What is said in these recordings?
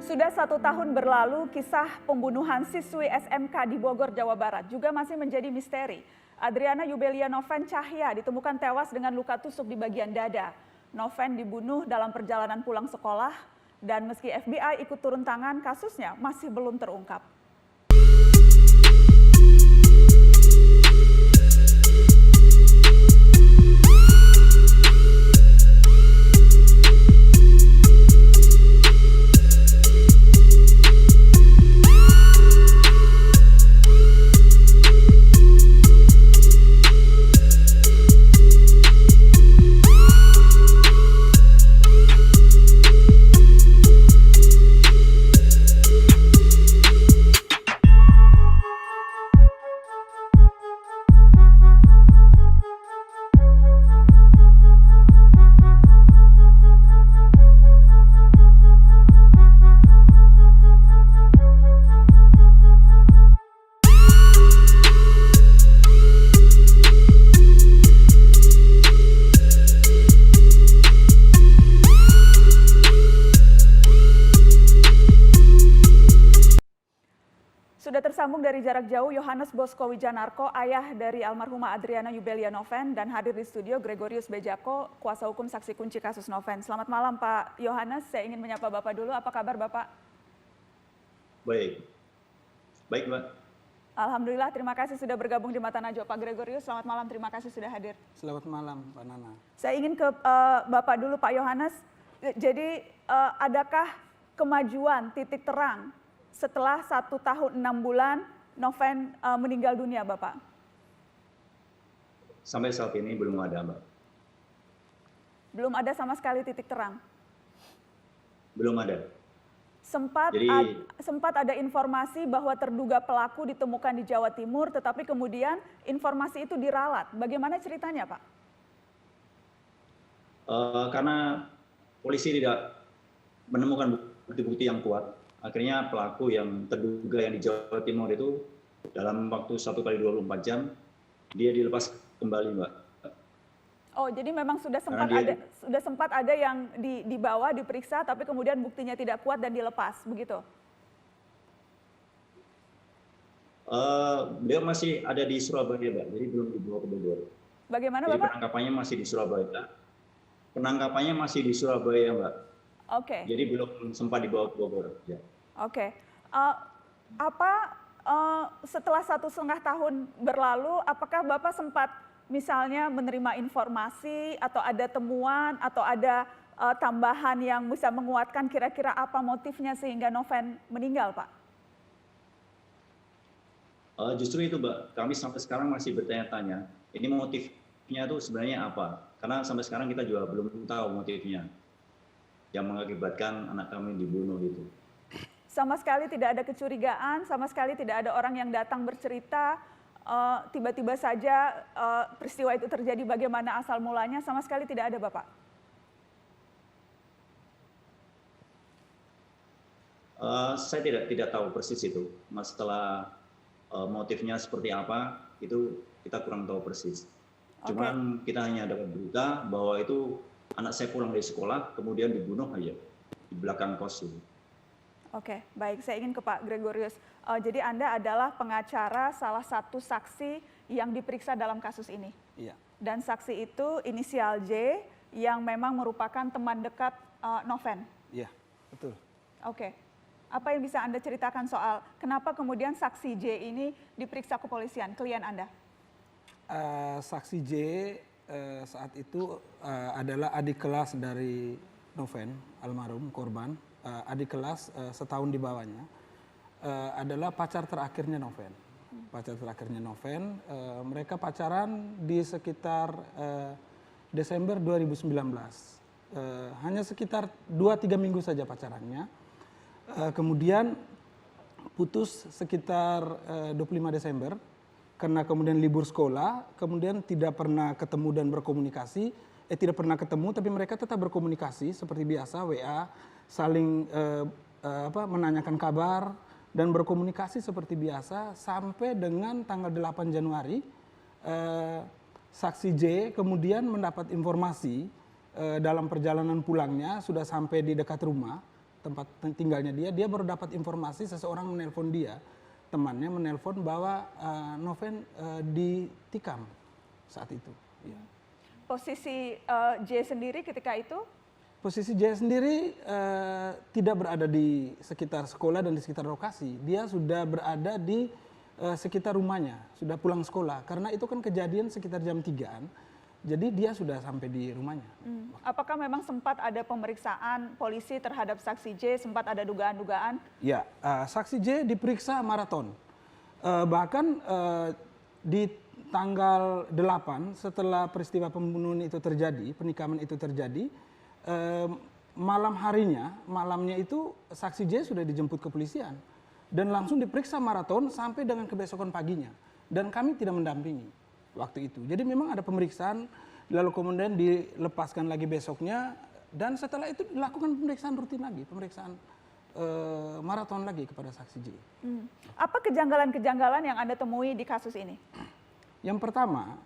Sudah 1 tahun berlalu, kisah pembunuhan siswi SMK di Bogor, Jawa Barat juga masih menjadi misteri. Adriana Yubelia Noven Cahya ditemukan tewas dengan luka tusuk di bagian dada. Noven dibunuh dalam perjalanan pulang sekolah dan meski FBI ikut turun tangan, kasusnya masih belum terungkap. Sudah tersambung dari jarak jauh Yohanes Bosko Wijanarko, ayah dari almarhumah Adriana Yubelia Noven, dan hadir di studio Gregorius Bejako, kuasa hukum saksi kunci kasus Noven. Selamat malam Pak Yohanes, saya ingin menyapa Bapak dulu. Apa kabar Bapak? Baik, baik Mbak. Alhamdulillah, terima kasih sudah bergabung di Mata Najwa. Pak Gregorius, selamat malam, terima kasih sudah hadir. Selamat malam Pak Nana. Saya ingin ke Bapak dulu Pak Yohanes. Jadi adakah kemajuan titik terang setelah 1 tahun 6 bulan Noven meninggal dunia, Bapak? Sampai saat ini belum ada, Mbak. Belum ada sama sekali titik terang? Belum ada. Sempat ada informasi bahwa terduga pelaku ditemukan di Jawa Timur, tetapi kemudian informasi itu diralat. Bagaimana ceritanya, Pak? Karena polisi tidak menemukan bukti-bukti yang kuat, akhirnya pelaku yang terduga yang di Jawa Timur itu dalam waktu 1 kali 24 jam dia dilepas kembali, Mbak. Oh, jadi memang sudah sempat ada yang dibawa, diperiksa, tapi kemudian buktinya tidak kuat dan dilepas, begitu? Beliau masih ada di Surabaya, Mbak, jadi belum dibawa ke Bogor. Bagaimana, jadi Bapak? Penangkapannya masih di Surabaya. Penangkapannya masih di Surabaya, Mbak. Oke. Jadi belum sempat dibawa ke Bogor. Ya. Oke. Setelah 1,5 tahun berlalu, apakah Bapak sempat misalnya menerima informasi atau ada temuan atau ada tambahan yang bisa menguatkan kira-kira apa motifnya sehingga Noven meninggal, Pak? Justru itu, Mbak. Kami sampai sekarang masih bertanya-tanya. Ini motifnya itu sebenarnya apa? Karena sampai sekarang kita juga belum tahu motifnya yang mengakibatkan anak kami dibunuh itu. Sama sekali tidak ada kecurigaan, sama sekali tidak ada orang yang datang bercerita, tiba-tiba saja peristiwa itu terjadi, bagaimana asal mulanya, sama sekali tidak ada, Bapak? Saya tidak tahu persis itu. Masalah motifnya seperti apa, itu kita kurang tahu persis. Cuman kita hanya dapat berita bahwa itu anak saya pulang dari sekolah, kemudian dibunuh aja di belakang kos. Oke, baik. Saya ingin ke Pak Gregorius. Jadi Anda adalah pengacara salah satu saksi yang diperiksa dalam kasus ini. Iya. Dan saksi itu inisial J yang memang merupakan teman dekat Noven. Iya, betul. Oke. Apa yang bisa Anda ceritakan soal kenapa kemudian saksi J ini diperiksa kepolisian, klien Anda? Saksi J saat itu adalah adik kelas dari Noven, almarhum korban. Adik kelas setahun di bawahnya adalah pacar terakhirnya Noven. Pacar terakhirnya Noven, mereka pacaran di sekitar Desember 2019. Hanya sekitar 2-3 minggu saja pacarannya. Kemudian putus sekitar 25 Desember karena kemudian libur sekolah, kemudian tidak pernah ketemu dan berkomunikasi. Tidak pernah ketemu tapi mereka tetap berkomunikasi seperti biasa, WA, saling menanyakan kabar dan berkomunikasi seperti biasa sampai dengan tanggal 8 Januari saksi J kemudian mendapat informasi dalam perjalanan pulangnya sudah sampai di dekat rumah tempat tinggalnya dia baru dapat informasi seseorang menelpon dia, temannya menelpon bahwa Noven ditikam saat itu. Ya. Posisi J sendiri ketika itu? Posisi J sendiri tidak berada di sekitar sekolah dan di sekitar lokasi. Dia sudah berada di sekitar rumahnya, sudah pulang sekolah. Karena itu kan kejadian sekitar jam 3-an, jadi dia sudah sampai di rumahnya. Apakah memang sempat ada pemeriksaan polisi terhadap saksi J, sempat ada dugaan-dugaan? Ya, saksi J diperiksa maraton. Bahkan di tanggal 8 setelah peristiwa pembunuhan itu terjadi, penikaman itu terjadi, malamnya itu saksi J sudah dijemput kepolisian dan langsung diperiksa maraton sampai dengan kebesokan paginya, dan kami tidak mendampingi waktu itu. Jadi memang ada pemeriksaan, lalu kemudian dilepaskan lagi besoknya, dan setelah itu dilakukan pemeriksaan rutin lagi, pemeriksaan maraton lagi kepada saksi J. Apa kejanggalan-kejanggalan yang Anda temui di kasus ini? Yang pertama,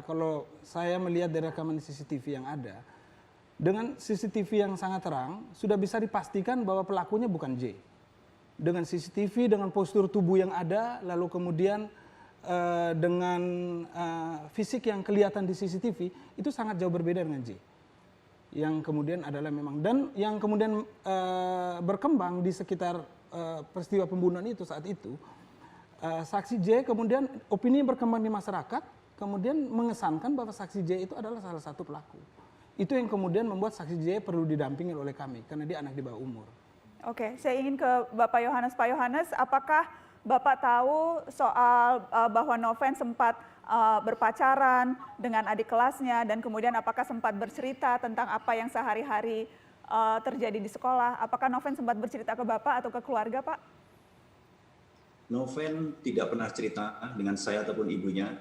kalau saya melihat dari rekaman CCTV yang ada, dengan CCTV yang sangat terang, sudah bisa dipastikan bahwa pelakunya bukan J. Dengan CCTV, dengan postur tubuh yang ada, lalu kemudian dengan fisik yang kelihatan di CCTV, itu sangat jauh berbeda dengan J. Yang kemudian adalah memang, dan yang kemudian berkembang di sekitar peristiwa pembunuhan itu saat itu, saksi J kemudian opini berkembang di masyarakat, kemudian mengesankan bahwa saksi J itu adalah salah satu pelaku. Itu yang kemudian membuat saksi J perlu didampingi oleh kami, karena dia anak di bawah umur. Oke, saya ingin ke Bapak Yohanes. Pak Yohanes, apakah Bapak tahu soal bahwa Noven sempat berpacaran dengan adik kelasnya, dan kemudian apakah sempat bercerita tentang apa yang sehari-hari terjadi di sekolah? Apakah Noven sempat bercerita ke Bapak atau ke keluarga, Pak? Noven tidak pernah cerita dengan saya ataupun ibunya.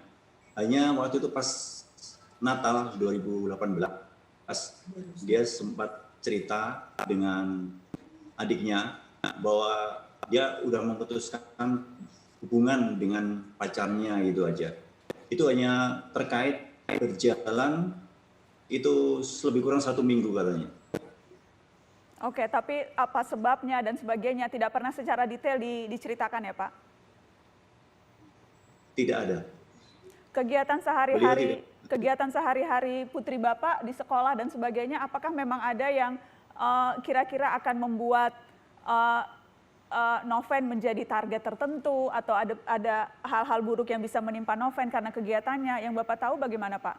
Hanya waktu itu pas Natal 2018, pas dia sempat cerita dengan adiknya bahwa dia udah memutuskan hubungan dengan pacarnya gitu aja. Itu hanya terkait berjalan itu lebih kurang 1 minggu katanya. Oke, tapi apa sebabnya dan sebagainya tidak pernah secara detail diceritakan ya, Pak? Tidak ada. Kegiatan sehari-hari putri Bapak di sekolah dan sebagainya, apakah memang ada yang kira-kira akan membuat Noven menjadi target tertentu, atau ada hal-hal buruk yang bisa menimpa Noven karena kegiatannya? Yang Bapak tahu bagaimana, Pak?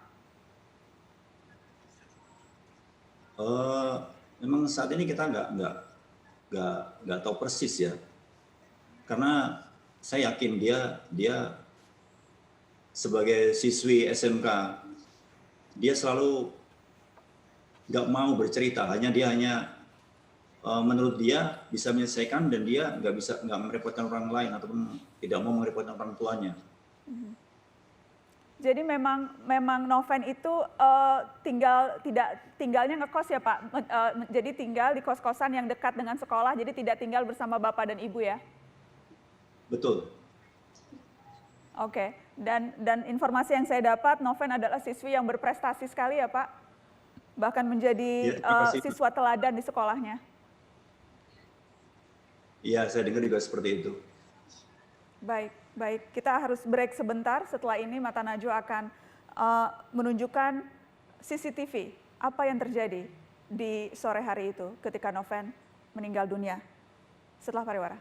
Memang saat ini kita nggak tahu persis ya, karena saya yakin dia sebagai siswi SMK, dia selalu nggak mau bercerita, dia hanya menurut dia bisa menyelesaikan, dan dia nggak merepotkan orang lain ataupun tidak mau merepotkan orang tuanya. Jadi memang Noven itu tinggalnya ngekos ya, Pak. Jadi tinggal di kos-kosan yang dekat dengan sekolah, jadi tidak tinggal bersama Bapak dan Ibu ya? Betul. Oke, dan informasi yang saya dapat, Noven adalah siswi yang berprestasi sekali ya, Pak. Bahkan menjadi siswa teladan di sekolahnya. Iya, saya dengar juga seperti itu. Baik. Kita harus break sebentar. Setelah ini Mata Najwa akan menunjukkan CCTV apa yang terjadi di sore hari itu ketika Noven meninggal dunia. Setelah pariwara.